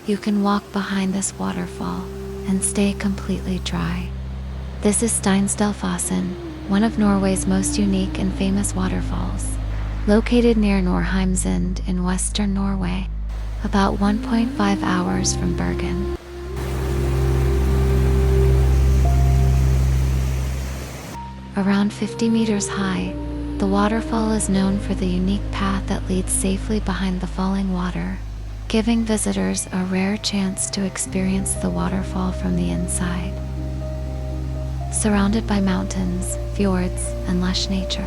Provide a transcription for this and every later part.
You can walk behind this waterfall and stay completely dry. This is Steinsdalsfossen, one of Norway's most unique and famous waterfalls, located near Norheimsund in Western Norway, about 1.5 hours from Bergen. Around 50 meters high, the waterfall is known for the unique path that leads safely behind the falling water, giving visitors a rare chance to experience the waterfall from the inside. Surrounded by mountains, fjords, and lush nature,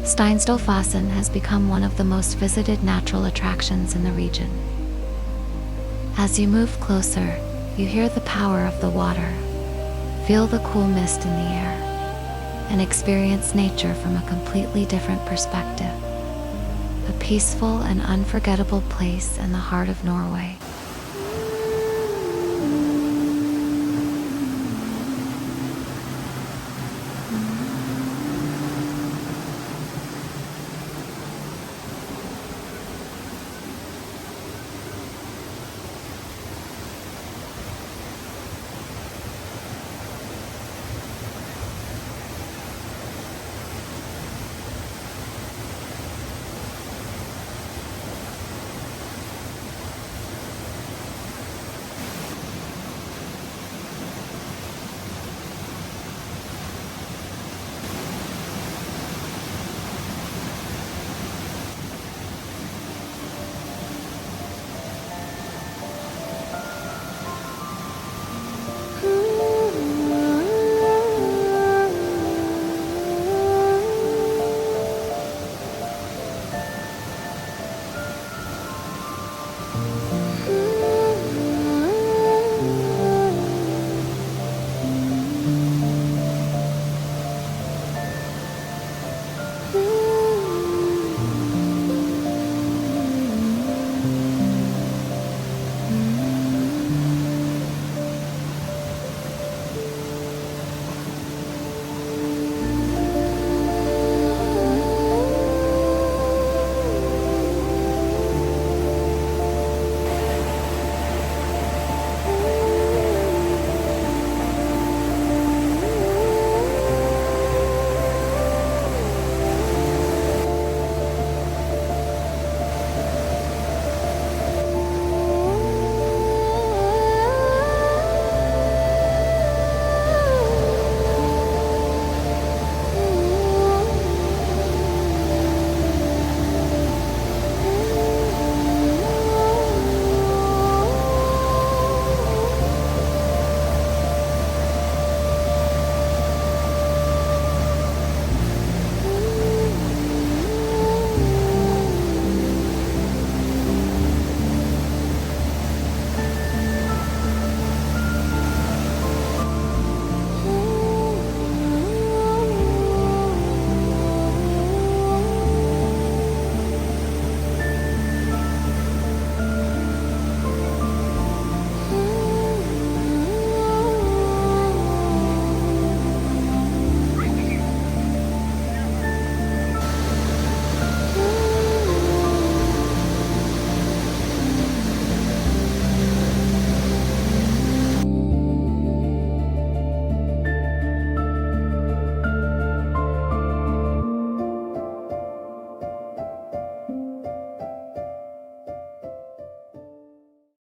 Steinsdalsfossen has become one of the most visited natural attractions in the region. As you move closer, you hear the power of the water, feel the cool mist in the air, and experience nature from a completely different perspective. A peaceful and unforgettable place in the heart of Norway.